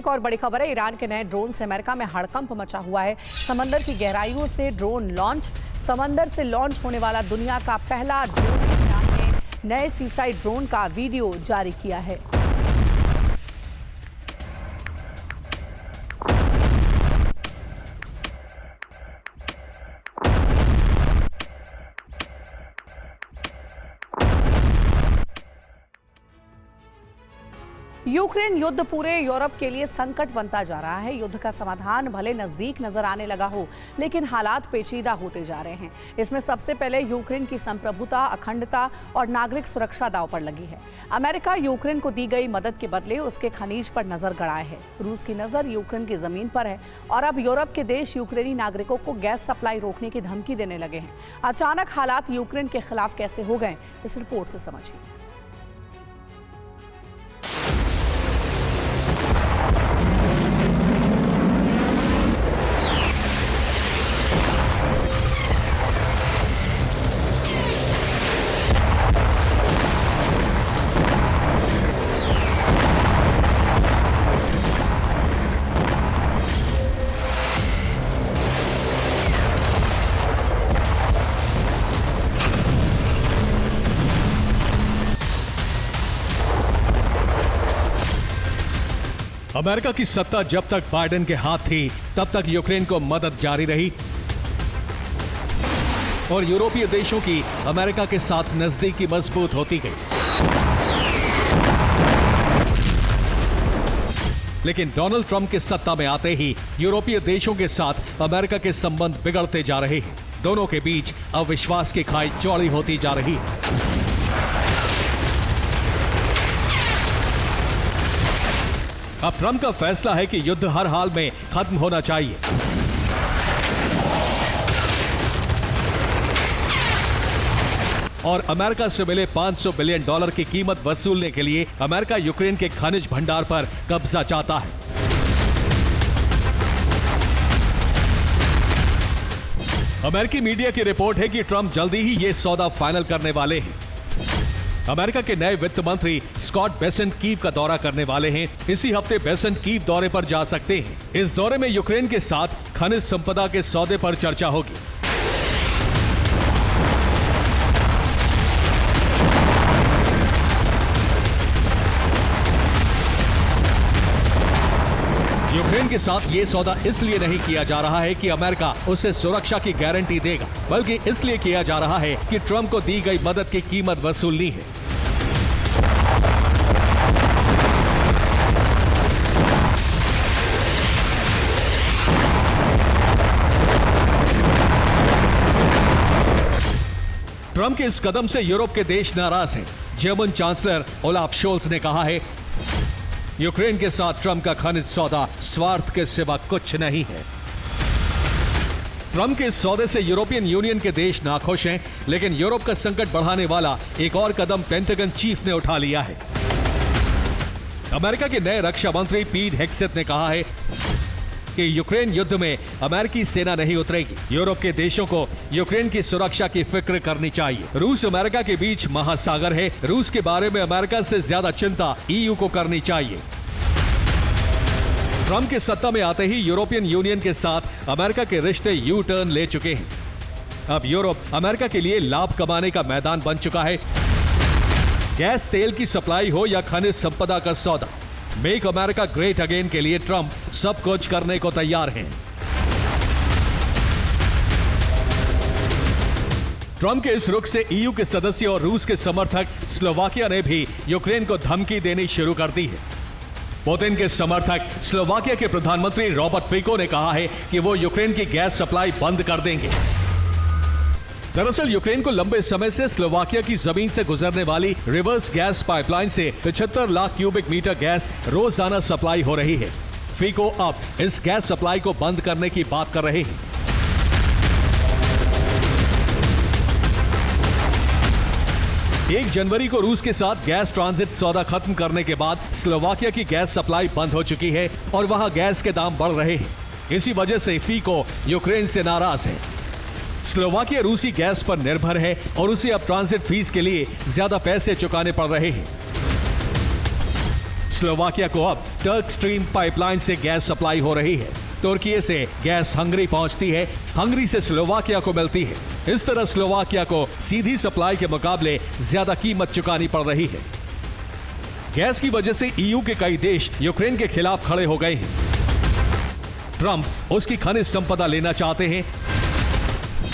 एक और बड़ी खबर है, ईरान के नए ड्रोन से अमेरिका में हड़कंप मचा हुआ है। समंदर की गहराइयों से ड्रोन लॉन्च। समंदर से लॉन्च होने वाला दुनिया का पहला ड्रोन ईरान ने नए सीसाइड ड्रोन का वीडियो जारी किया है। यूक्रेन युद्ध पूरे यूरोप के लिए संकट बनता जा रहा है। युद्ध का समाधान भले नजदीक नजर आने लगा हो, लेकिन हालात पेचीदा होते जा रहे हैं। इसमें सबसे पहले यूक्रेन की संप्रभुता, अखंडता और नागरिक सुरक्षा दांव पर लगी है। अमेरिका यूक्रेन को दी गई मदद के बदले उसके खनीज पर नजर गड़ाए है। रूस की नजर यूक्रेन की जमीन पर है और अब यूरोप के देश यूक्रेनी नागरिकों को गैस सप्लाई रोकने की धमकी देने लगे हैं। अचानक हालात यूक्रेन के खिलाफ कैसे हो गए, इस रिपोर्ट से समझिए। अमेरिका की सत्ता जब तक बाइडेन के हाथ थी, तब तक यूक्रेन को मदद जारी रही और यूरोपीय देशों की अमेरिका के साथ नजदीकी मजबूत होती गई। लेकिन डोनाल्ड ट्रंप के सत्ता में आते ही यूरोपीय देशों के साथ अमेरिका के संबंध बिगड़ते जा रहे हैं। दोनों के बीच अविश्वास की खाई चौड़ी होती जा रही है। अब ट्रंप का फैसला है कि युद्ध हर हाल में खत्म होना चाहिए। और अमेरिका से मिले $500 बिलियन की कीमत वसूलने के लिए अमेरिका यूक्रेन के खनिज भंडार पर कब्जा चाहता है। अमेरिकी मीडिया की रिपोर्ट है कि ट्रंप जल्दी ही ये सौदा फाइनल करने वाले हैं। अमेरिका के नए वित्त मंत्री स्कॉट बेसेंट कीव का दौरा करने वाले हैं। इसी हफ्ते बेसेंट कीव दौरे पर जा सकते हैं। इस दौरे में यूक्रेन के साथ खनिज संपदा के सौदे पर चर्चा होगी। यूक्रेन के साथ ये सौदा इसलिए नहीं किया जा रहा है कि अमेरिका उसे सुरक्षा की गारंटी देगा, बल्कि इसलिए किया जा रहा है कि ट्रंप को दी गई मदद की कीमत वसूलनी है। ट्रंप के इस कदम से यूरोप के देश नाराज हैं। जर्मन चांसलर ओलाफ शोल्स ने कहा है, यूक्रेन के साथ ट्रंप का खनिज सौदा स्वार्थ के सिवा कुछ नहीं है। ट्रंप के इस सौदे से यूरोपियन यूनियन के देश नाखुश हैं, लेकिन यूरोप का संकट बढ़ाने वाला एक और कदम पेंटागन चीफ ने उठा लिया है। अमेरिका के नए रक्षा मंत्री पीट हेग्सेथ ने कहा है कि यूक्रेन युद्ध में अमेरिकी सेना नहीं उतरेगी। यूरोप के देशों को यूक्रेन की सुरक्षा की फिक्र करनी चाहिए। रूस अमेरिका के बीच महासागर है। रूस के बारे में अमेरिका से ज्यादा चिंता ईयू को करनी चाहिए। ट्रंप के सत्ता में आते ही यूरोपियन यूनियन के साथ अमेरिका के रिश्ते यू टर्न ले चुके हैं। अब यूरोप अमेरिका के लिए लाभ कमाने का मैदान बन चुका है। गैस तेल की सप्लाई हो या खनिज संपदा का सौदा, मेक अमेरिका ग्रेट अगेन के लिए ट्रंप सब कुछ करने को तैयार हैं। ट्रंप के इस रुख से ईयू के सदस्य और रूस के समर्थक स्लोवाकिया ने भी यूक्रेन को धमकी देनी शुरू कर दी है। पुतिन के समर्थक स्लोवाकिया के प्रधानमंत्री रॉबर्ट फिको ने कहा है कि वो यूक्रेन की गैस सप्लाई बंद कर देंगे। दरअसल यूक्रेन को लंबे समय से स्लोवाकिया की जमीन से गुजरने वाली रिवर्स गैस पाइपलाइन से 75 लाख क्यूबिक मीटर गैस रोजाना सप्लाई हो रही है। फिको अब इस गैस सप्लाई को बंद करने की बात कर रहे हैं। 1 जनवरी को रूस के साथ गैस ट्रांजिट सौदा खत्म करने के बाद स्लोवाकिया की गैस सप्लाई बंद हो चुकी है और वहां गैस के दाम बढ़ रहे हैं। इसी वजह से फिको यूक्रेन से नाराज है। स्लोवाकिया रूसी गैस पर निर्भर है और उसे अब ट्रांजिट फीस के लिए ज्यादा पैसे चुकाने पड़ रहे हैं। स्लोवाकिया को अब टर्क स्ट्रीम पाइपलाइन से गैस सप्लाई हो रही है। तुर्की से गैस हंगरी पहुंचती है, हंगरी से स्लोवाकिया को मिलती है। इस तरह स्लोवाकिया को सीधी सप्लाई के मुकाबले ज्यादा कीमत चुकानी पड़ रही है। गैस की वजह से ईयू के कई देश यूक्रेन के खिलाफ खड़े हो गए हैं। ट्रंप उसकी खनिज संपदा लेना चाहते हैं।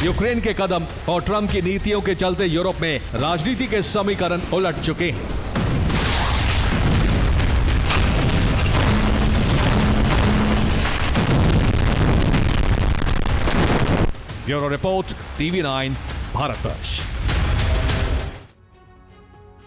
यूक्रेन के कदम और ट्रंप की नीतियों के चलते यूरोप में राजनीति के समीकरण उलट चुके हैं। Bureau report, TV9, Bharatvarsh.